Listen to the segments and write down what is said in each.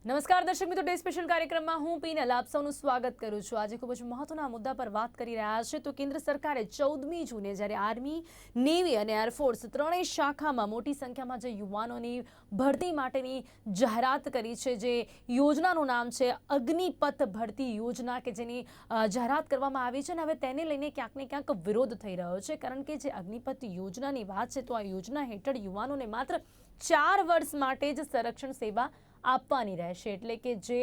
નમસ્કાર દર્શક મિત્રો, ડે સ્પેશિયલ કાર્યક્રમમાં હું પીનલ આપ સૌનું સ્વાગત કરું છું। આજે ખૂબ જ મહત્વના મુદ્દા પર વાત કરી રહ્યા છે। તો કેન્દ્ર સરકારે 14મી જૂને જ્યારે આર્મી, નેવી અને એરફોર્સ ત્રણેય શાખામાં મોટી સંખ્યામાં જે યુવાનોની ભરતી માટેની જાહેરાત કરી છે, જે યોજનાનું નામ છે અગ્નિપથ ભરતી યોજના, કે જેની જાહેરાત કરવામાં આવી છે અને હવે તેને લઈને ક્યાંક ને ક્યાંક વિરોધ થઈ રહ્યો છે। કારણ કે જે અગ્નિપથ યોજનાની વાત છે, તો આ યોજના હેઠળ યુવાનોને માત્ર 4 વર્ષ માટે જ સંરક્ષણ સેવા આપવાની રહેશે। એટલે કે જે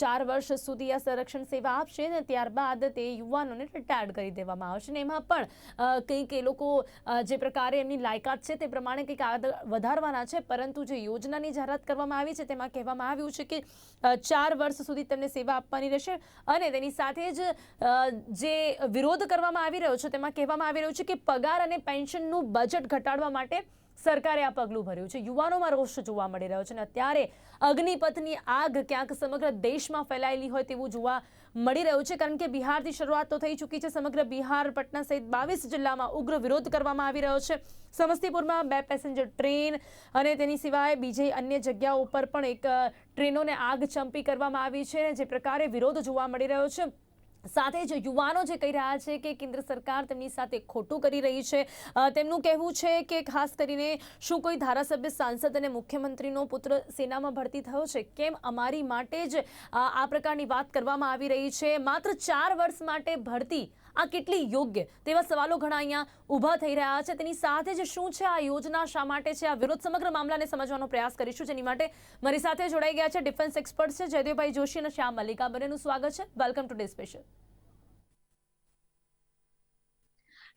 4 વર્ષ સુધી આ સંરક્ષણ સેવા આપશે ને ત્યારબાદ તે યુવાનોને રિટાયર્ડ કરી દેવામાં આવશે ને એમાં પણ કંઈક એ લોકો જે પ્રકારે એમની લાયકાત છે તે પ્રમાણે કંઈક આગળ વધારવાના છે। પરંતુ જે યોજનાની જાહેરાત કરવામાં આવી છે તેમાં કહેવામાં આવ્યું છે કે 4 વર્ષ સુધી તેમને સેવા આપવાની રહેશે અને તેની સાથે જ જે વિરોધ કરવામાં આવી રહ્યો છે તેમાં કહેવામાં આવી રહ્યું છે કે પગાર અને પેન્શનનું બજેટ ઘટાડવા માટે સરકારે આ પગલું ભર્યું છે। યુવાનોમાં રોષ જોવા મળી રહ્યો છે અને અત્યારે અગ્નિપથની આગ ક્યાંક સમગ્ર દેશમાં ફેલાયેલી હોય તેવું જોવા મળી રહ્યું છે। કારણ કે બિહારથી શરૂઆત તો થઈ ચૂકી છે। સમગ્ર બિહાર, પટના સહિત 22 જિલ્લામાં ઉગ્ર વિરોધ કરવામાં આવી રહ્યો છે। સમસ્તીપુરમાં 2 પેસેન્જર ટ્રેન અને તેની સિવાય બીજી અન્ય જગ્યાઓ પર પણ એક ટ્રેનોને આગ ચંપી કરવામાં આવી છે। જે પ્રકારે વિરોધ જોવા મળી રહ્યો છે, સાથે જ યુવાનો જે કહી રહ્યા છે કે કેન્દ્ર સરકાર તેમની સાથે ખોટું કરી રહી છે। તેમનું કહેવું છે કે ખાસ કરીને શું કોઈ ધારાસભ્ય, સાંસદ અને મુખ્યમંત્રીનો પુત્ર સેનામાં ભરતી થયો છે? કેમ અમારી માટે જ આ પ્રકારની વાત કરવામાં આવી રહી છે? માત્ર 4 વર્ષ માટે ભરતી આ કેટલી યોગ્ય? તેવા સવાલો ઘણા અહીંયા ઊભા થઈ રહ્યા છે। તેની સાથે જ શું છે આ યોજના, શા માટે છે આ વિરોધ, સમગ્ર મામલાને સમજવાનો પ્રયાસ કરીશું। જેની માટે મારી સાથે જોડાઈ ગયા છે ડિફેન્સ એક્સપર્ટ છે જયદેવભાઈ જોશી અને શ્યામ મલ્લિકા। બંનેનું સ્વાગત છે। Welcome today special.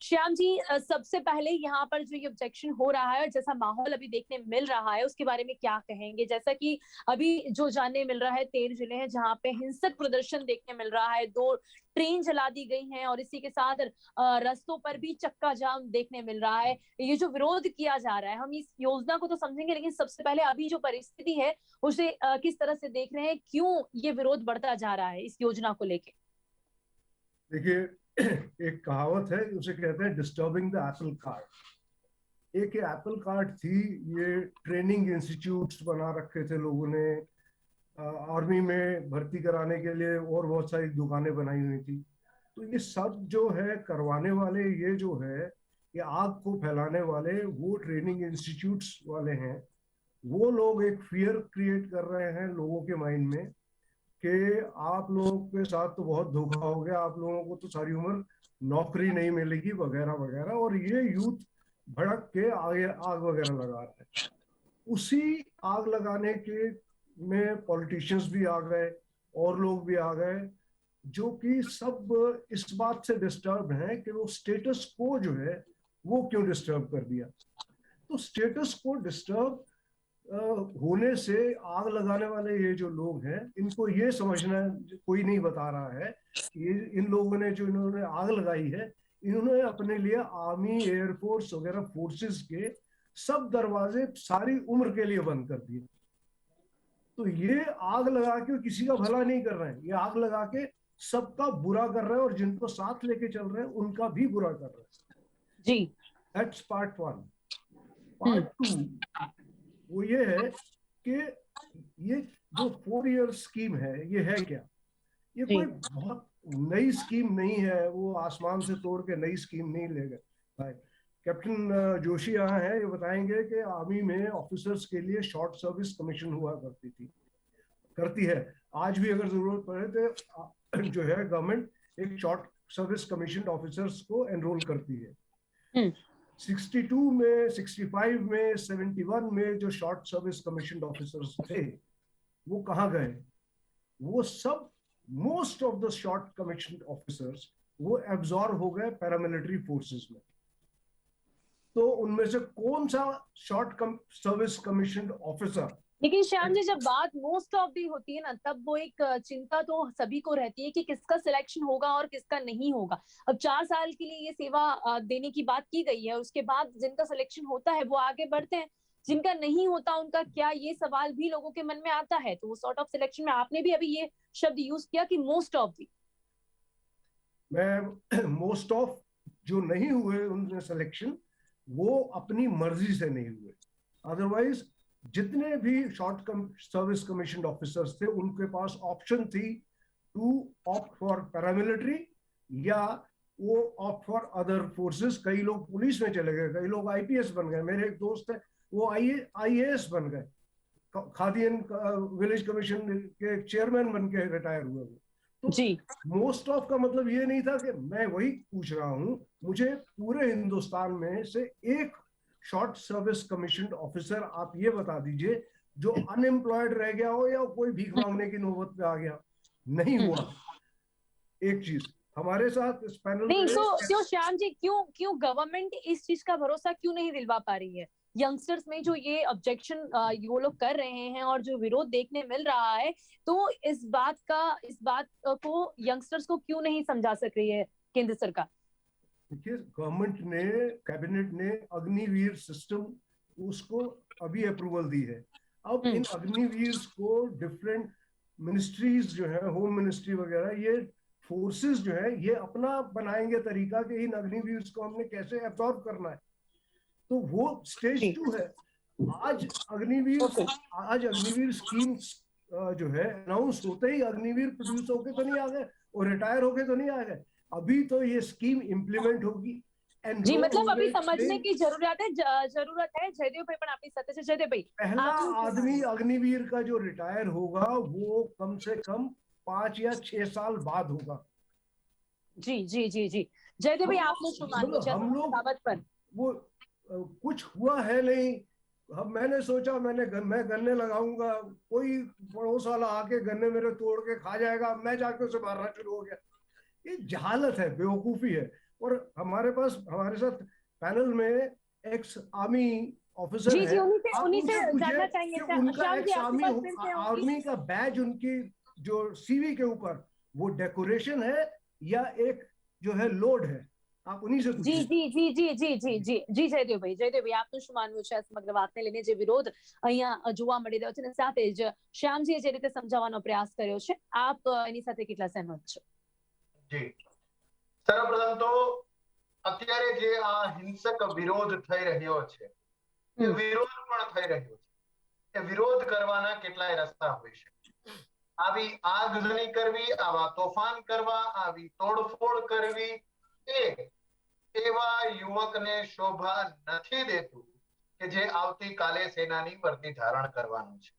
Shyam ji, सबसे पहले यहाँ पर जो ये ऑब्जेक्शन हो रहा है और जैसा माहौल अभी देखने मिल रहा है उसके बारे में क्या कहेंगे? जैसा कि अभी जो जानने मिल रहा है 13 जिले हैं जहाँ पे हिंसक प्रदर्शन देखने मिल रहा है, 2 ट्रेन जला दी गई हैं और इसी के साथ रास्तों पर भी चक्का जाम देखने मिल रहा है। ये जो विरोध किया जा रहा है, हम इस योजना को तो समझेंगे, लेकिन सबसे पहले अभी जो परिस्थिति है उसे किस तरह से देख रहे हैं? क्यों ये विरोध बढ़ता जा रहा है इस योजना को लेके? देखिए, एक कहावत है, उसे कहते हैं डिस्टर्बिंग द एप्पल कार्ट। एक एप्पल कार्ट थी, ये ट्रेनिंग इंस्टीट्यूट्स बना रखे थे लोगों ने आर्मी में भर्ती कराने के लिए, और बहुत सारी दुकानें बनाई हुई थी। तो ये सब जो है करवाने वाले, ये जो है ये आग को फैलाने वाले, वो ट्रेनिंग इंस्टीट्यूट्स वाले हैं। वो लोग एक फियर क्रिएट कर रहे हैं लोगों के माइंड में कि आप लोगों के साथ तो बहुत धोखा हो गया, आप लोगों को तो सारी उम्र नौकरी नहीं मिलेगी वगैरह वगैरह, और ये यूथ भड़क के आगे आग वगैरह लगा रहे हैं। उसी आग लगाने के में पॉलिटिशियंस भी आ गए और लोग भी आ गए, जो कि सब इस बात से डिस्टर्ब हैं कि वो स्टेटस को जो है वो क्यों डिस्टर्ब कर दिया। तो स्टेटस को डिस्टर्ब होने से आग लगाने वाले ये जो लोग हैं, इनको ये समझना कोई नहीं बता रहा है कि इन लोगों ने जो इन्होंने आग लगाई है, इन्होंने अपने लिए आर्मी, एयरफोर्स वगैरह फोर्सेस के सब दरवाजे सारी उम्र के लिए बंद कर दिए। तो ये आग लगा के किसी का भला नहीं कर रहे हैं, ये आग लगा के सबका बुरा कर रहे हैं, और जिनको साथ लेके चल रहे हैं उनका भी बुरा कर रहे हैं जी। That's part 1। पार्ट 2 वो ये है कि ये जो 4 ईयर स्कीम है, ये है क्या? ये कोई बहुत नई स्कीम नहीं है, वो आसमान से तोड़ के नई स्कीम नहीं ले गए भाई। कैप्टन जोशी यहाँ है, ये बताएंगे कि आर्मी में ऑफिसर्स के लिए शॉर्ट सर्विस कमीशन हुआ करती है। आज भी अगर जरूरत पड़े तो जो है गवर्नमेंट एक शॉर्ट सर्विस कमीशन ऑफिसर्स को एनरोल करती है। 62 में, 65 में, 71 में जो शॉर्ट सर्विस कमीशन ऑफिसर्स थे वो कहाँ गए? वो सब, most of the short commission officers वो एब्जॉर्ब हो गए पैरामिलिट्री फोर्सेस में। तो उनमें से कौन सा शॉर्ट सर्विस कमीशन ऑफिसर? लेकिन श्याम जी, जब बात मोस्ट ऑफ दी होती है ना, तब वो एक चिंता तो सभी को रहती है कि किसका सिलेक्शन होगा और किसका नहीं होगा। अब 4 साल के लिए ये सेवा देने की बात की गई है, उसके बाद जिनका सिलेक्शन होता है वो आगे बढ़ते हैं, जिनका नहीं होता उनका क्या, ये सवाल भी लोगों के मन में आता है। तो वो सॉर्ट ऑफ सिलेक्शन में आपने भी अभी ये शब्द यूज किया कि मोस्ट ऑफ दी। मैं मोस्ट ऑफ जो नहीं हुए उनके सिलेक्शन, वो अपनी मर्जी से नहीं हुए। अदरवाइज जितने भी शॉर्ट सर्विस कमीशन ऑफिसर्स थे उनके पास ऑप्शन थी टू ऑप्ट फॉर पैरामिलिट्री या वो ऑप्ट फॉर अदर फोर्सेस। कई लोग पुलिस में चले गए, कई लोग आईपीएस बन गए। मेरे एक दोस्त है वो आईएएस बन गए, खादियन विलेज कमीशन के चेयरमैन बन के रिटायर हुए। तो जी मोस्ट ऑफ का मतलब ये नहीं था कि मैं वही पूछ रहा हूं, मुझे पूरे हिंदुस्तान में से एक शॉर्ट सर्विस कमीशन ऑफिसर आप ये बता दीजिए जो अनएम्प्लॉयड रह गया हो या कोई भीख मांगने की नौबत पे आ गया। नहीं हुआ। एक चीज हमारे साथ इस पैनल नहीं, में तो श्याम जी, क्यों क्यों गवर्नमेंट इस चीज का भरोसा क्यों नहीं दिलवा पा रही है यंगस्टर्स में? जो ये ऑब्जेक्शन वो लोग कर रहे हैं और जो विरोध देखने मिल रहा है, तो इस बात को यंगस्टर्स को क्यों नहीं समझा सक रही है केंद्र सरकार? देखिए, गवर्नमेंट ने, कैबिनेट ने अग्निवीर सिस्टम उसको अभी अप्रूवल दी है। अब इन अग्निवीर को डिफरेंट मिनिस्ट्रीज जो है, होम मिनिस्ट्री वगैरह, ये फोर्सेस जो है ये अपना बनाएंगे तरीका कि इन अग्निवीर को हमने कैसे एब्जॉर्ब करना है। तो वो स्टेज 2 है। आज अग्निवीर ओके। आज अग्निवीर स्कीम जो है अनाउंस होते ही अग्निवीर प्रोड्यूस होके तो नहीं आ गए और रिटायर होके तो नहीं आ गए। अभी तो ये स्कीम इम्प्लीमेंट होगी, जी, एनरोल मतलब अभी होंगे, समझने ट्रेन। की जरूरत है। जयदेव भाई, पण आपकी सत्य से जयदेव भाई, पहला आपने आदमी अग्निवीर का जो रिटायर होगा वो कम से कम 5 या 6 साल बाद होगा। जी जी जी जी, जयदेव भाई, आपने सुना मतलब हम लोग बाबत पर। वो कुछ हुआ है नहीं। हम मैंने सोचा मैं गन्ने लगाऊंगा, कोई पड़ोस वाला आके गन्ने मेरे तोड़ के खा जाएगा, मैं जाके उसे मारना शुरू हो गया। ये जहालत है, बेवकूफी है। और हमारे साथ पैनल में एक्स आर्मी ऑफिसर जी है। जी, आप उन्हीं से उनसे पूछिए जानना चाहेंगे। कि उनका श्याम जी, एक्स आपके आर्मी पास फिर से आऊंगी। आर्मी का बैज, उनकी जो सीवी के ऊपर, वो डेकोरेशन है या एक जो है लोड है? आप उन्हीं से જી पूछिए। જી જી જી જી જી જી જી જયદેવ ભાઈ, આપનું શું માનવું છે આ સમગ્ર વાતને લઈને? જે વિરોધ અહીંયા જોવા મળી રહ્યો છે, અને સાથે જ શ્યામજીએ જે રીતે સમજાવવાનો પ્રયાસ કર્યો છે, આપ એની સાથે કેટલા સહેમત છો? જી, સર્વપ્રથમ તો અત્યારે જે આ હિંસક વિરોધ થઈ રહ્યો છે એ વિરોધ પણ થઈ રહ્યો છે, એ વિરોધ કરવાના કેટલાય રસ્તા હોય છે. આવી આગજની કરવી, આવા તોફાન કરવા, આવી તોડફોડ કરવી એ એવા યુવકને શોભા નથી દેતું કે જે આવતીકાલે સેનાની વર્દી ધારણ કરવાનું છે.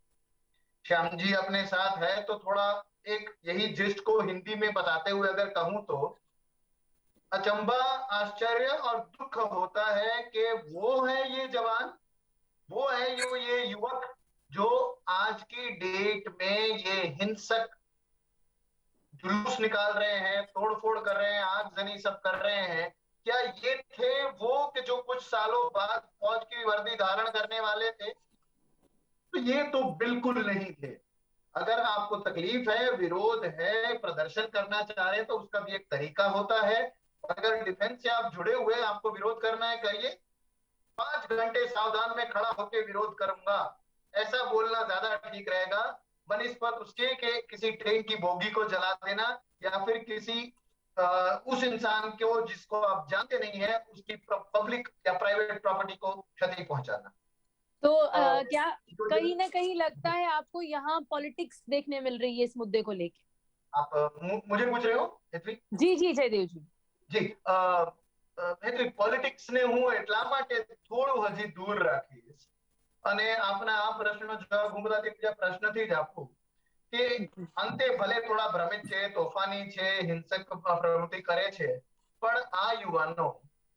श्याम जी अपने साथ है तो थोड़ा एक यही जिस्ट को हिंदी में बताते हुए अगर कहूं तो अचंबा, आश्चर्य और दुख होता है कि वो है ये जवान, वो है ये युवक जो आज की डेट में ये हिंसक जुलूस निकाल रहे हैं, तोड़फोड़ कर रहे हैं, आगजनी सब कर रहे हैं। क्या ये थे वो कि जो कुछ सालों बाद फौज की वर्दी धारण करने वाले थे? तो ये तो बिल्कुल नहीं थे। अगर आपको तकलीफ है, विरोध है, प्रदर्शन करना चाह रहे हैं तो उसका भी एक तरीका होता है। अगर डिफेंस से आप जुड़े हुए आपको विरोध करना है, कहिए 5 घंटे सावधान में खड़ा होकर विरोध करूंगा, ऐसा बोलना ज्यादा ठीक रहेगा बनिस्बत उसके के किसी ट्रेन की बोगी को जला देना या फिर किसी उस इंसान को जिसको आप जानते नहीं है उसकी पब्लिक या प्राइवेट प्रॉपर्टी को क्षति पहुंचाना। तो और क्या कहीं ना कहीं लगता है आपको यहाँ पॉलिटिक्स देखने मिल रही है इस मुद्दे को लेके? आप मुझे पूछ रहे हो हेतवी? जी जी जयदेव जी જી, હેતવી, પોલિટિક્સ ને હું એટલા માટે થોડું હજી દૂર રાખીશ અને આપના આ પ્રશ્નનો જવાબ હું કદાચ બીજા પ્રશ્નથી જ આપું કે અંતે ભલે થોડા ભ્રમિત છે, તોફાની છે, હિંસક પ્રવૃત્તિ કરે છે, પણ આ યુવાનો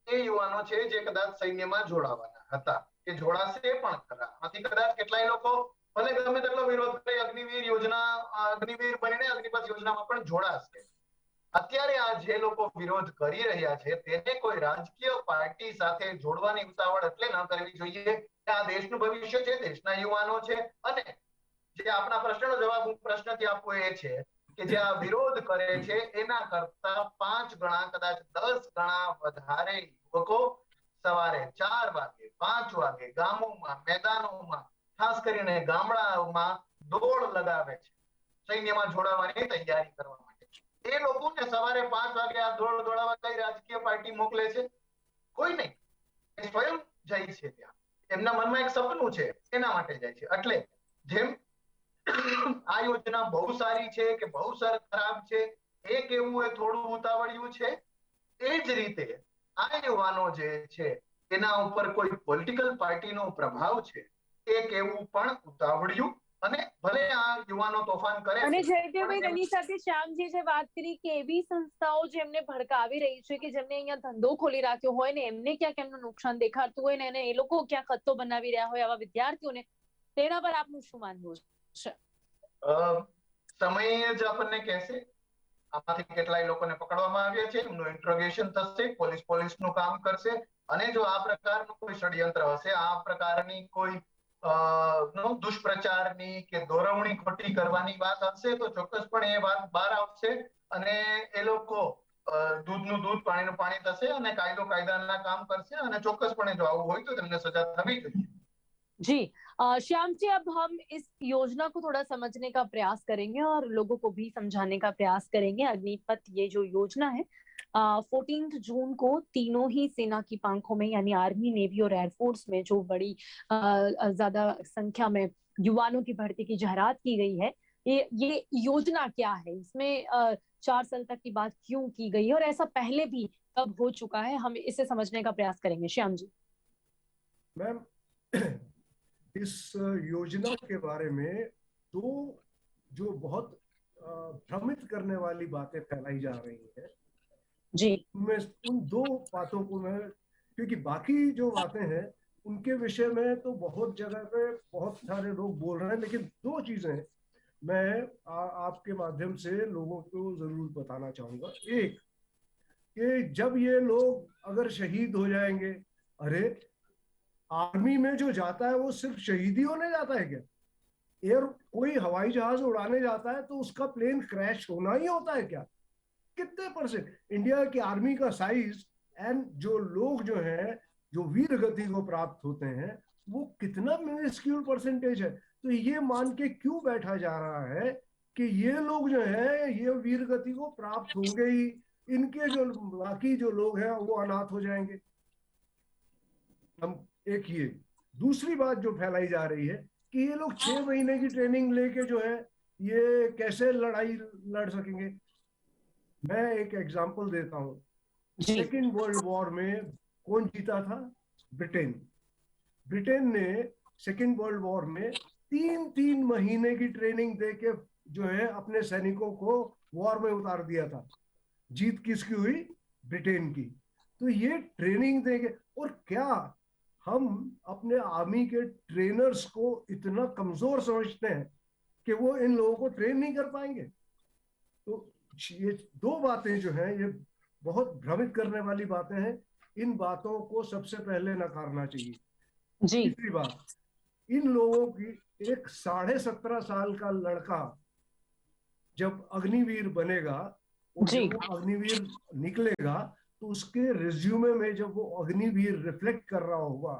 એ યુવાનો છે જે કદાચ સૈન્યમાં જોડાવાના હતા, કે જોડાશે પણ ખરા. આથી કદાચ કેટલાય લોકો ભલે ગમે તેટલો વિરોધ કરે, અગ્નિવીર યોજના, અગ્નિવીર બનીને અગ્નિપથ યોજનામાં પણ જોડાશે. અત્યારે આ જે લોકો વિરોધ કરી રહ્યા છે તેને કોઈ રાજકીય પાર્ટી સાથે જોડવાની ઉતાવળ એટલે ન કરવી જોઈએ કે આ દેશનું ભવિષ્ય છે, દેશના યુવાનો છે. અને જે આપના પ્રશ્નનો જવાબ હું પ્રશ્નથી આપું એ છે કે જે આ વિરોધ કરે છે એના કરતા 5 ગણા, કદાચ 10 ગણા વધારે યુવકો સવારે 4 વાગે, 5 વાગે ગામોમાં, મેદાનોમાં, ખાસ કરીને ગામડાઓમાં દોડ લગાવે છે સૈન્યમાં જોડાવાની તૈયારી કરવા માટે. એ લોકોને સવારે 5 વાગે આ દોડ દોડાવવા કઈ રાજકીય પાર્ટી મોકલે છે? કોઈ નહીં. એ સ્વયં જાય છે ત્યાં. એમના મનમાં એક સપનું છે, એના માટે જાય છે. એટલે જેમ આ યોજના બહુ સારી છે કે બહુ ખરાબ છે એ કેવું એ થોડું ઉતાવળિયું છે. એ જ રીતે આ યુવાનો જે છે એના ઉપર કોઈ પોલિટિકલ પાર્ટીનો પ્રભાવ છે એ કેવું પણ ઉતાવળિયું, અને ભલે આ યુવાનો તોફાન કરે અને છે જયદેવભાઈ પણ તેની સાથે શ્યામજી જે વાત કરી કે એવી સંસ્થાઓ જેમને ભડકાવી રહી છે કે જેમને અહીંયા ધંધો ખોલી રાખ્યો હોય ને એમને ક્યાંક એમનું નુકસાન દેખાડતું હોય ને અને એ લોકો ક્યાંક ખત્તો બનાવી રહ્યા હોય આવા વિદ્યાર્થીઓને, તેના પર આપનું શું માનવું છે? સમય જ આપણને કહેશે. આમાંથી કેટલાય લોકોને પકડવામાં આવ્યા છે, એમનું ઇન્ટ્રોગેશન થશે, પોલીસનું કામ કરશે, અને જો આ પ્રકારનું કોઈ ષડયંત્ર હશે, આ પ્રકારની કોઈ દુષ્પ્રચારની કે દોરવણી ખોટી કરવાની વાત હશે તો ચોક્કસપણે એ વાત બહાર આવશે અને એ લોકો દૂધનું દૂધ પાણીનું પાણી થશે અને કાયદાના કામ કરશે, અને ચોક્કસપણે જો આવું હોય તો તેમને સજા થવી જોઈએ. जी श्याम जी, अब हम इस योजना को थोड़ा समझने का प्रयास करेंगे और लोगों को भी समझाने का प्रयास करेंगे। अग्निपथ ये जो योजना है 14 जून को तीनों ही सेना की पांखों में यानी आर्मी, नेवी और एयरफोर्स में जो बड़ी ज्यादा संख्या में युवाओं की भर्ती की जाहिरात की गई है, ये योजना क्या है, इसमें 4 साल तक की बात क्यों की गई है और ऐसा पहले भी कब हो चुका है, हम इसे समझने का प्रयास करेंगे। श्याम जी। मैम, इस योजना के बारे में दो जो बहुत भ्रमित करने वाली बातें फैलाई जा रही है जी, मैं उन दो बातों को मैं, क्योंकि बाकी जो बातें हैं उनके विषय में तो बहुत जगह पे बहुत सारे लोग बोल रहे हैं, लेकिन दो चीजें मैं आपके माध्यम से लोगों को जरूर बताना चाहूंगा। एक, कि जब ये लोग अगर शहीद हो जाएंगे, अरे आर्मी में जो जाता है वो सिर्फ शहीदी होने जाता है क्या? एयर कोई हवाई जहाज उड़ाने जाता है तो उसका प्लेन क्रैश होना ही होता है क्या? कितने परसेंट इंडिया की आर्मी का साइज एंड जो लोग जो हैं जो वीर गति को प्राप्त होते हैं वो कितना मिनिस्क्यूल परसेंटेज है। तो ये मान के क्यों बैठा जा रहा है कि ये लोग जो है ये वीर गति को प्राप्त होंगे ही, इनके जो बाकी जो लोग हैं वो अनाथ हो जाएंगे। हम एक ये दूसरी बात जो फैलाई जा रही है कि ये लोग 6 महीने की ट्रेनिंग लेके जो है ये कैसे लड़ाई लड़ सकेंगे। मैं एक एग्जांपल देता हूँ। सेकेंड वर्ल्ड वॉर में कौन जीता था? ब्रिटेन। ब्रिटेन ने सेकेंड वर्ल्ड वॉर में 3 महीने की ट्रेनिंग देके जो है अपने सैनिकों को वॉर में उतार दिया था। जीत किसकी हुई? ब्रिटेन की। तो ये ट्रेनिंग देके, और क्या हम अपने आर्मी के ट्रेनर्स को इतना कमजोर समझते हैं कि वो इन लोगों को ट्रेन नहीं कर पाएंगे? तो ये दो बातें जो हैं ये बहुत भ्रमित करने वाली बातें हैं। इन बातों को सबसे पहले नकारना चाहिए। तीसरी बात, इन लोगों की एक 17.5 साल का लड़का जब अग्निवीर बनेगा और जब वो अग्निवीर निकलेगा तो उसके रिज्यूमे में जब वो अग्निवीर रिफ्लेक्ट कर रहा होगा,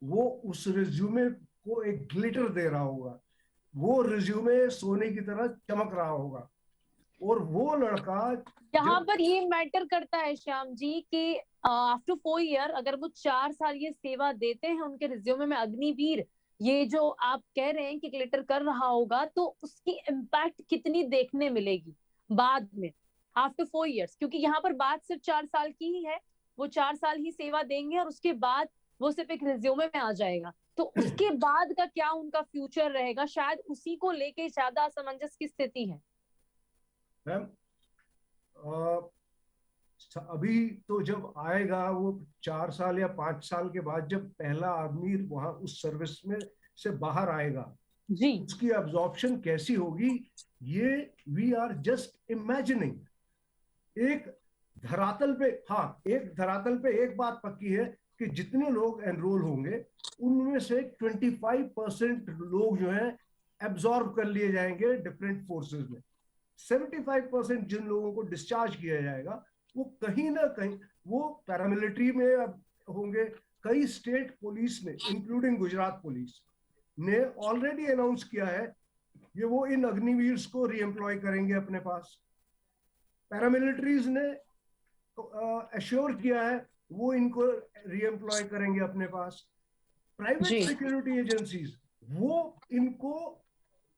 वो उस रिज्यूमे को एक ग्लिटर दे रहा होगा, वो रिज्यूमे सोने की तरह चमक रहा होगा। और वो लड़का यहाँ पर ये मैटर करता है श्याम जी कि आफ्टर 4 ईयर अगर वो 4 साल ये सेवा देते हैं उनके रिज्यूमे में अग्निवीर, ये जो आप कह रहे हैं कि ग्लिटर कर रहा होगा, तो उसकी इम्पैक्ट कितनी देखने मिलेगी बाद में आफ्टर 4 ईयर्स, क्योंकि यहाँ पर बात सिर्फ 4 साल की ही है। वो 4 साल ही सेवा देंगे और उसके बाद वो सिर्फ एक रिज्यूमे में आ जाएगा, तो उसके बाद का क्या उनका फ्यूचर रहेगा, शायद उसी को लेके ज्यादा असमंजस की स्थिति है। मैम, अभी तो जब आएगा वो 4 साल या 5 साल के बाद जब पहला आदमी वहां उस सर्विस में से बाहर आएगा जी, उसकी अब्जॉर्प्शन कैसी होगी, ये वी आर जस्ट इमेजिनिंग। एक धरातल पे, हाँ, एक धरातल पे एक बात पक्की है कि जितने लोग एनरोल होंगे उनमें से 25% लोग जो है एब्जॉर्ब कर लिए जाएंगे डिफरेंट फोर्सेस में। 75% जिन लोगों को डिस्चार्ज किया जाएगा वो कहीं ना कहीं वो पैरामिलिट्री में होंगे। कई स्टेट पुलिस ने इंक्लूडिंग गुजरात पुलिस ने ऑलरेडी अनाउंस किया है कि वो इन अग्निवीर्स को रीएम्प्लॉय करेंगे अपने पास। पैरामिलिट्रीज ने एश्योर किया है वो इनको रीएम्प्लॉय करेंगे अपने पास। प्राइवेट सिक्योरिटी एजेंसीज वो इनको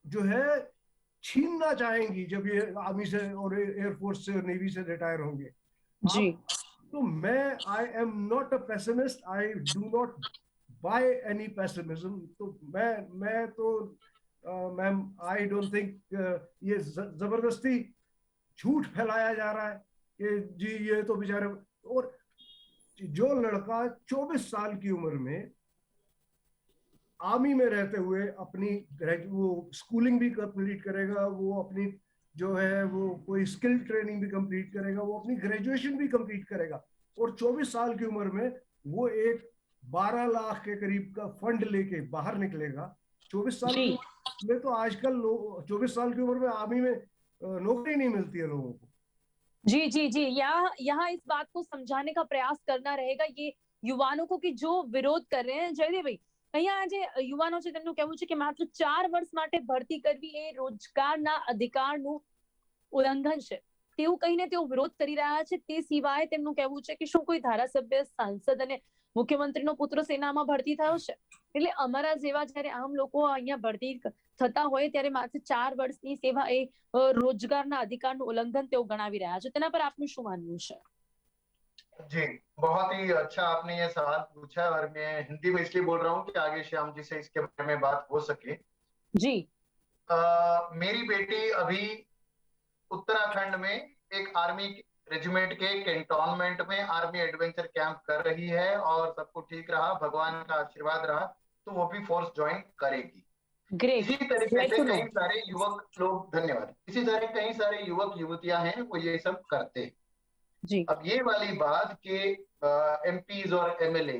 जो है छीनना चाहेंगी जब ये आर्मी से और एयरफोर्स से और नेवी से रिटायर होंगे। जी तो मैं I am not a pessimist, I do not by any pessimism. तो मैं तो मैम आई डोंट थिंक ये जबरदस्ती झूठ फैलाया जा रहा है कि जी ये तो बेचारे। और जो लड़का 24 साल की उम्र में आर्मी में रहते हुए अपनी वो स्कूलिंग भी कंप्लीट करेगा, वो अपनी जो है वो कोई स्किल ट्रेनिंग भी कंप्लीट करेगा, वो अपनी ग्रेजुएशन भी कंप्लीट करेगा, और 24 साल की उम्र में वो एक 12 लाख के करीब का फंड लेके बाहर निकलेगा। 24 साल की उम्र में तो आजकल लोग 24 साल की उम्र में आर्मी में नौकरी नहीं मिलती है लोगों को। जी जी जी यहाँ इस बात को समझाने का प्रयास करना रहेगा ये યુવાનો को कि जो વિરોધ कर रहे हैं જયદેવભાઈ, અહીંયા આજે યુવાનો છે તેમનું કહેવું છે કે માત્ર 4 વર્ષ માટે ભરતી કરવી એ રોજગારના અધિકારનું ઉલ્લંઘન છે તેવું કહીને તેઓ વિરોધ કરી રહ્યા છે। તે સિવાય તેમનું કહેવું છે કે શું કોઈ ધારાસભ્ય, સાંસદ અને મુખ્યમંત્રીનો પુત્ર સેનામાં ભરતી થયો છે? એટલે અમારા જેવા જ્યારે આમ લોકો અહીંયા ભરતી થતા હોય ત્યારે માત્ર 4 વર્ષની સેવા એ રોજગારના અધિકારનું ઉલ્લંઘન તેઓ ગણાવી રહ્યા છે। તેના પર આપનું શું માનવું છે? जी, बहुत ही अच्छा आपने ये सवाल पूछा, और मैं हिंदी में इसलिए बोल रहा हूँ कि आगे श्याम जी से इसके बारे में बात हो सके। जी मेरी बेटी अभी उत्तराखंड में एक आर्मी रेजिमेंट के कैंटोनमेंट में आर्मी एडवेंचर कैंप कर रही है, और सब कुछ ठीक रहा, भगवान का आशीर्वाद रहा तो वो भी फोर्स ज्वाइन करेगी। ग्रेट, इसी तरीके से कई सारे युवक लोग, धन्यवाद, इसी तरह कई सारे युवक युवतियां हैं वो ये सब करते हैं। जी अब ये वाली बात कि एमपीज और एमएलए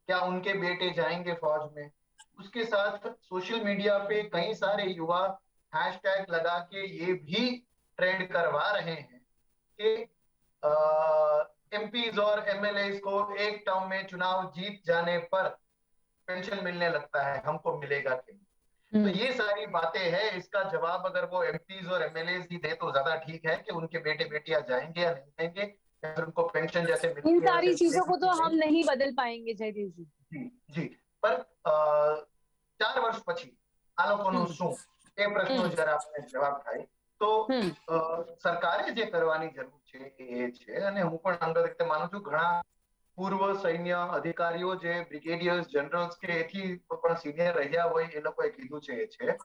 क्या उनके बेटे जाएंगे फौज में, उसके साथ सोशल मीडिया पे कई सारे युवा हैशटैग लगा के ये भी ट्रेंड करवा रहे हैं कि एमपीज और एमएलए को एक टर्म में चुनाव जीत जाने पर पेंशन मिलने लगता है, हमको मिलेगा कि? तो ये सारी बातें हैं। इसका जवाब अगर वो एमपीज और एमएलए ही दे तो ज्यादा ठीक है कि उनके बेटे बेटियां जाएंगे या नहीं जाएंगे, या फिर उनको पेंशन जैसे मिलती है। इन सारी चीजों को तो हम नहीं बदल पाएंगे जयदेव जी। जी जी, पर 4 વર્ષ પછી આ લોકોનું શું, એ પ્રશ્નો જ્યારે આપણે જવાબ થાય તો સરકારે જે કરવાની જરૂર છે એ છે, અને હું પણ અંગત રીતે માનું છું ઘણા પૂર્વ સૈન્ય અધિકારીઓ જે બ્રિગેડિયર્સ, જનરલ્સ કે એથી પણ સિનિયર રહ્યા હોય એ લોકોએ કીધું છે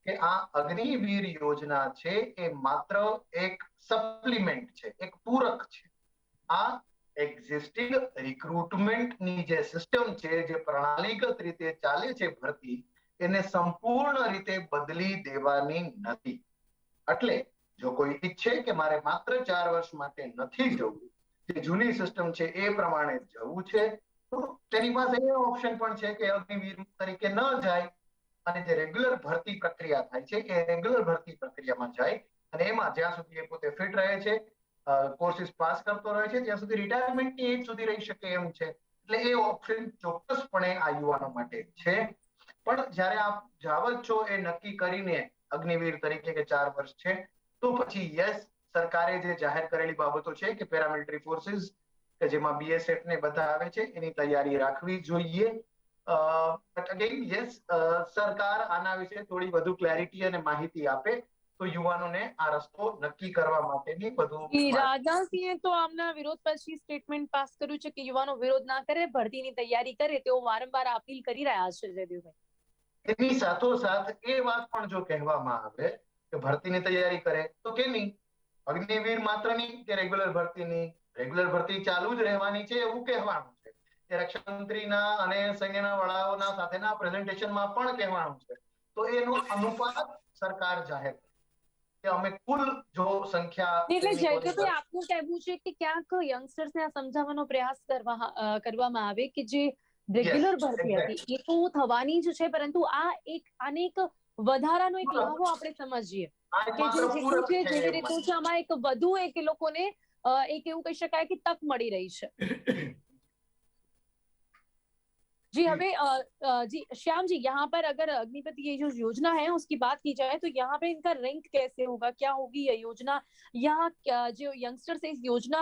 કે આ અગ્નિવીર યોજના છે એ માત્ર એક સપ્લિમેન્ટ છે, એક પૂરક છે। આ એક્ઝિસ્ટિંગ રિક્રુટમેન્ટની જે સિસ્ટમ છે, જે પ્રણાલીગત રીતે ચાલે છે ભરતી, એને સંપૂર્ણ રીતે બદલી દેવાની નથી। એટલે જો કોઈ ઈચ્છે કે મારે માત્ર 4 વર્ષ માટે નથી જવું, જે જૂની સિસ્ટમ છે એ પ્રમાણે જવું છે, તો તેની પાસે એ ઓપ્શન પણ છે કે અગ્નિવીર તરીકે ન જાય અને જે રેગ્યુલર ભરતી પ્રક્રિયા થાય છે એ રેગ્યુલર ભરતી પ્રક્રિયામાં જાય, અને એમાં જ્યાં સુધી એ પોતે ફિટ રહે છે, કોર્સિસ પાસ કરતો રહે છે, ત્યાં સુધી રિટાયરમેન્ટની એજ સુધી રહી શકે એમ છે। એટલે એ ઓપ્શન ચોક્કસપણે આ યુવાનો માટે છે। પણ જ્યારે આપ જાવ જ છો એ નક્કી કરીને અગ્નિવીર તરીકે કે 4 વર્ષ છે, તો પછી યસ, સરકારે જે જાહેર કરેલી બાબતો છે કે પેરામિલિટરી ફોર્સિસ કે જેમાં બીએસએફ ને બધા આવે છે એની તૈયારી રાખવી જોઈએ। બટ અગેન યસ, સરકાર આના વિશે થોડી વધુ ક્લેરિટી અને માહિતી આપે તો યુવાનોને આ રસ્તો નક્કી કરવા માટેની વધુ। રાજનાથસિંહે તો આમના વિરોધ પછી સ્ટેટમેન્ટ પાસ કર્યું છે કે યુવાનો વિરોધ ના કરે, ભરતીની તૈયારી કરે, તેઓ વારંવાર અપીલ કરી રહ્યા છે જયદેવભાઈ। એની સાથોસાથ એ વાત પણ જો કહેવામાં આવે કે ભરતીની તૈયારી કરે તો કેની, અગ્નિવીર માત્રની કે રેગ્યુલર ભરતીની, રેગ્યુલર ભરતી ચાલુ જ રહેવાની છે એવું કહેવાનું છે। એ રક્ષા મંત્રીના અને સૈન્યના વડાઓના સાથેના પ્રેઝન્ટેશનમાં પણ કહેવાનું છે। તો એનો અનુપાત સરકાર જાહેર કરે કે અમે કુલ જો સંખ્યા। એટલે જયદેવભાઈ આપનું કહેવું છે કે ક્યાંક યંગસ્ટર્સને આ સમજાવવાનો પ્રયાસ કરવામાં આવે કે જે રેગ્યુલર ભરતી હતી એ તો થવાની જ છે, પરંતુ આને એક વધારાનો એક લાવો આપણે સમજીએ કે જે જેટલું છે જેવી રીતનું છે, આમાં એક વધુ એક લોકોને એક એવું કહી શકાય કે તક મળી રહી છે। जी हमें जी श्याम जी, यहाँ पर अगर अग्निपथ ये जो योजना है उसकी बात की जाए तो यहाँ पे इनका रैंक कैसे होगा, क्या होगी ये योजना, यहाँ जो यंगस्टर्स इस योजना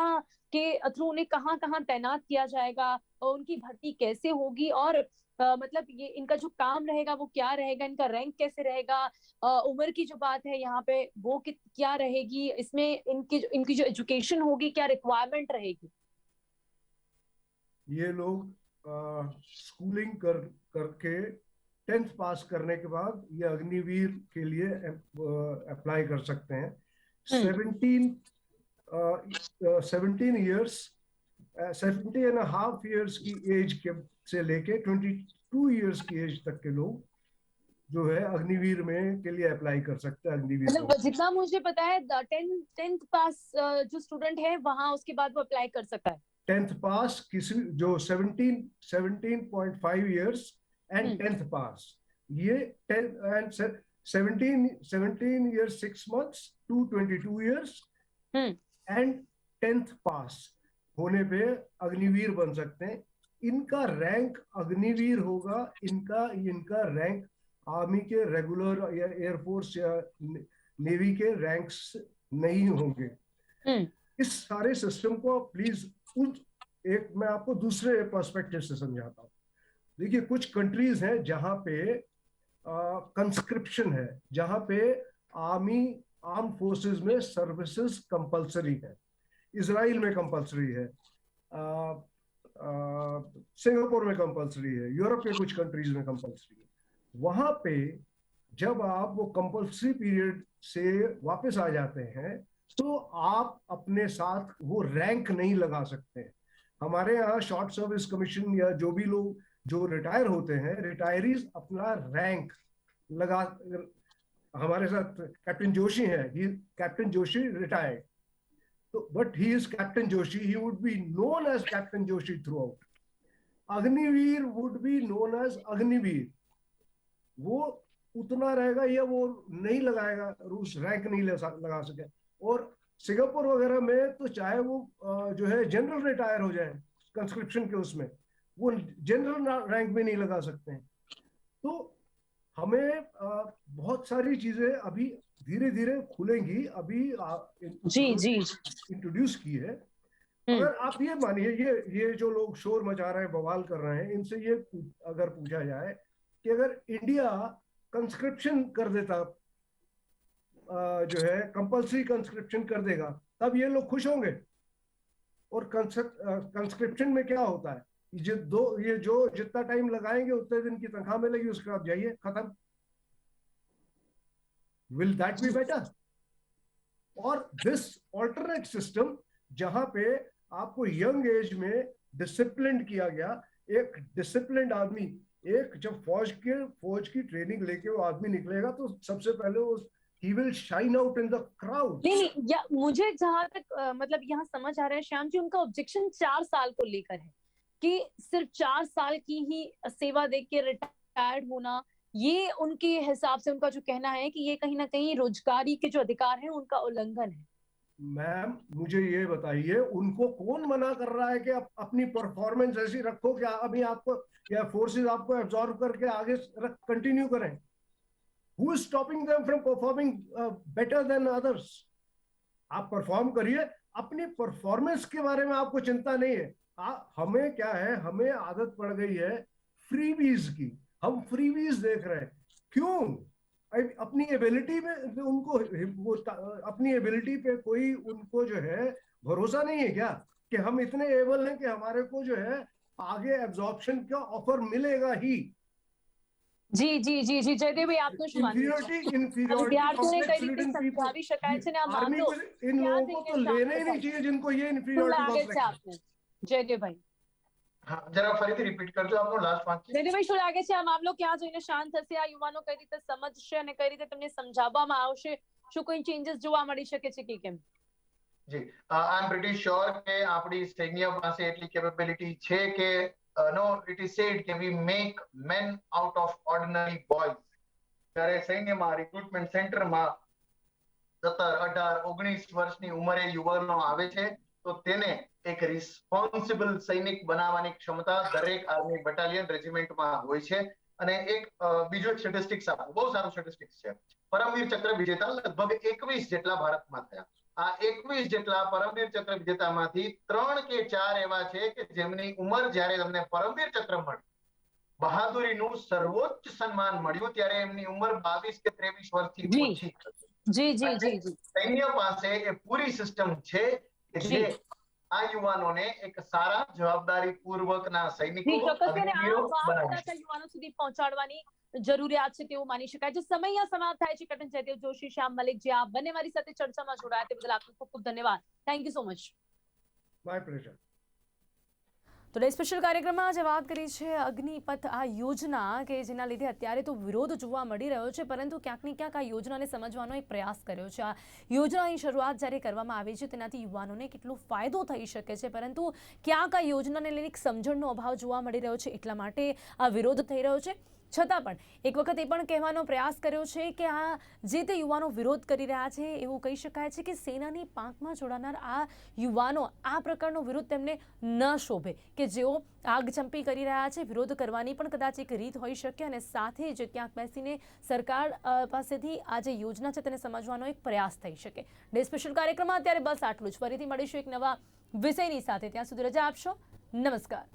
के थ्रू उन्हें कहाँ कहाँ तैनात किया जाएगा और उनकी भर्ती कैसे होगी, और मतलब ये इनका जो काम रहेगा वो क्या रहेगा, इनका रैंक कैसे रहेगा, उम्र की जो बात है यहाँ पे वो क्या रहेगी, इसमें इनकी जो एजुकेशन होगी क्या रिक्वायरमेंट रहेगी? ये लोग स्कूलिंग करके 10th पास करने के बाद ये अग्निवीर के लिए अप्लाई कर सकते हैं। 17 ईयर्स 17.5 ईयर्स की एज के से लेके 22 ईयर्स की एज तक के लोग जो है अग्निवीर में के लिए अप्लाई कर सकते हैं। अग्निवीर मतलब जितना मुझे पता है 10th पास जो स्टूडेंट है वहां उसके बाद वो अप्लाई कर सकता है। 10th पास किसी जो 17.5 ईयर्स एंड 10th पास, ये 10 and 17 years 6 months to 22 years and 10th पास होने पे अग्निवीर बन सकते हैं। इनका रैंक अग्निवीर होगा, इनका रैंक आर्मी के रेगुलर या एयरफोर्स या नेवी के रैंक्स नहीं होंगे। इस सारे सिस्टम को प्लीज एक मैं आपको दूसरे पर्सपेक्टिव से समझाता हूँ। देखिए, कुछ कंट्रीज हैं जहां पे कंस्क्रिप्शन है, जहां पे आर्म फोर्सेस में सर्विसेज कंपलसरी है। इजराइल में कंपलसरी है, सिंगापुर में कंपलसरी है, यूरोप के कुछ कंट्रीज में कंपलसरी है। वहां पे जब आप वो कंपलसरी पीरियड से वापस आ जाते हैं तो आप अपने साथ वो रैंक नहीं लगा सकते। हमारे यहाँ शॉर्ट सर्विस कमीशन या जो भी लोग जो रिटायर होते हैं, रिटायरीज अपना रैंक लगा, हमारे साथ कैप्टन जोशी है, कैप्टन जोशी रिटायर्ड, तो but he is captain Joshi, he would be known as captain Joshi throughout. Agniveer would be known as Agniveer, वो उतना रहेगा या वो नहीं लगाएगा, रूस रैंक नहीं लगा सके। और सिंगापुर वगैरह में तो चाहे वो जो है जनरल रिटायर हो जाए कंस्क्रिप्शन के उसमें, वो जनरल रैंक भी नहीं लगा सकते हैं। तो हमें बहुत सारी चीजें अभी धीरे धीरे खुलेंगी, अभी इंट्रोड्यूस की है। अगर आप ये मानिए, ये जो लोग शोर मचा रहे हैं, बवाल कर रहे हैं, इनसे ये अगर पूछा जाए कि अगर इंडिया कंस्क्रिप्शन कर देता, जो है कंपल्सरी कंस्क्रिप्शन कर देगा, तब ये लोग खुश होंगे। और कंस्क्रिप्शन में क्या होता है, ये जो जितना टाइम लगाएंगे उतने दिन की तनख्वाह मिलेगी, उसके बाद जाइए, खत्म। Will that be better? और दिस ऑल्टरनेट सिस्टम जहां पे आपको यंग एज में डिसिप्लिन किया गया, एक डिसिप्लिन आदमी, एक जब फौज की ट्रेनिंग लेके वो आदमी निकलेगा तो सबसे पहले वो he will shine out in the crowd। नहीं, या मुझे जहां तक मतलब यहाँ समझ आ रहा है श्याम जी, उनका ऑब्जेक्शन 4 साल को लेकर है कि सिर्फ 4 साल की ही सेवा देख के रिटायर्ड होना, ये उनके हिसाब से उनका जो कहना है कि ये कहीं ना कहीं रोजगारी के जो अधिकार है उनका उल्लंघन है। मैम, मुझे ये बताइए, उनको कौन मना कर रहा है कि आप अपनी परफॉर्मेंस ऐसी रखो कि अभी आपको या फोर्सेस आपको एब्जॉर्ब करके आगे कंटिन्यू करें? Who is stopping them from performing better than others? आप परफॉर्म करिए, अपनी परफॉर्मेंस के बारे में आपको चिंता नहीं है। हमें क्या है, हमें आदत पड़ गई है फ्रीबीज की, हम फ्रीबीज देख रहे हैं। क्यों? अपनी एबिलिटी में उनको, वो अपनी एबिलिटी पे कोई उनको जो है भरोसा नहीं है क्या कि हम इतने एबल हैं कि हमारे को जो है आगे एब्जॉर्प्शन का ऑफर मिलेगा ही? जी जी जी जी जयदेव भाई, आपको इन लोगों को तो लेना ही नहीं चाहिए जिनको ये इन्फीरियरिटी। जयदेव भाई જરા ફરીથી રિપીટ કરજો આપનો લાસ્ટ વાક્ય। જયદેવ ભાઈ, શું લાગે છે આ મામલો ક્યાં જઈને શાંત થશે? આ યુવાનો કઈ રીતે સમજશે અને કઈ રીતે તેમને સમજાવવામાં આવશે? શું કોઈ ચેન્જીસ જોવા મળી શકે છે કે કેમ? જી, આઈ એમ પ્રીટી શ્યોર કે આપણી સૈન્ય પાસે એટલી કેપેબિલિટી છે કે no, it is said કે we make men out of ordinary boys. ત્યારે સૈન્યમાં રિક્રુટમેન્ટ સેન્ટરમાં 17, 18, 19 વર્ષની ઉંમરે યુવાનો આવે છે તો તેને એક રિસ્પોન્સિબલ સૈનિક બનાવવાની ક્ષમતા દરેક આર્મી બટાલિયન રેજિમેન્ટમાં હોય છે। અને એક બીજો એક સ્ટેટિસ્ટિક્સ આપો, બહુ સારું સ્ટેટિસ્ટિક્સ છે। પરમવીર ચક્ર વિજેતા લગભગ 21 જેટલા ભારતમાં થયા। આ 21 જેટલા પરમવીર ચક્ર વિજેતામાંથી 3 કે 4 એવા છે કે જેમની ઉંમર જ્યારે તમને પરમવીર ચક્ર મળે બહાદુરીનું સર્વોચ્ચ સન્માન મળ્યું ત્યારે એમની ઉંમર 22 કે 23 વર્ષથી જી. ઓછી હતી. જી જી અને જી જી સૈન્ય પાસે એ પૂરી સિસ્ટમ છે કે જે જી. આ યુવાનોને એક સારા જવાબદારીપૂર્વકના સૈનિકો જી ચોક્કસ અને આ અગ્નિવીરો વાત બનાવી કદાચ આ યુવાનો સુધી પહોંચાડવાની જરૂરિયાત છે તેવું માની શકાય છે. સમય અહીંયા સમાપ્ત થાય છે. કેપ્ટન જયદેવ જોશી, શ્યામ મલિક, જે આપ બંને મારી સાથે ચર્ચામાં જોડાયા તે બદલ આપનો ખૂબ ખૂબ ધન્યવાદ. Thank you so much. My pleasure. તો ડે સ્પેશિયલ કાર્યક્રમમાં આજે વાત કરી છે અગ્નિપથ આ યોજના કે જેના લીધે અત્યારે તો વિરોધ જોવા મળી રહ્યો છે, પરંતુ ક્યાંક ને ક્યાંક આ યોજનાને સમજવાનો એક પ્રયાસ કર્યો છે. આ યોજનાની શરૂઆત જ્યારે કરવામાં આવી છે તેનાથી યુવાનોને કેટલો ફાયદો થઈ શકે છે, પરંતુ ક્યાંક આ યોજનાને લઈને એક સમજણનો અભાવ જોવા મળી રહ્યો છે, એટલા માટે આ વિરોધ થઈ રહ્યો છે. છતાં પણ એક વખત એ પણ કહેવાનો પ્રયાસ કર્યો છે કે આ જે તે યુવાનો વિરોધ કરી રહ્યા છે, એવું કહી શકાય છે કે સેનાની પાંખમાં જોડાનાર આ યુવાનો આ પ્રકારનો વિરોધ તેમને ન શોભે, કે જેઓ આગચંપી કરી રહ્યા છે. વિરોધ કરવાની પણ કદાચ એક રીત હોઈ શકે અને સાથે જ ક્યાંક બેસીને સરકાર પાસેથી આ જે યોજના છે તેને સમજવાનો એક પ્રયાસ થઈ શકે. ડે સ્પેશિયલ કાર્યક્રમમાં અત્યારે બસ આટલું જ. ફરીથી મળીશું એક નવા વિષયની સાથે. ત્યાં સુધી રજા આપશો. નમસ્કાર.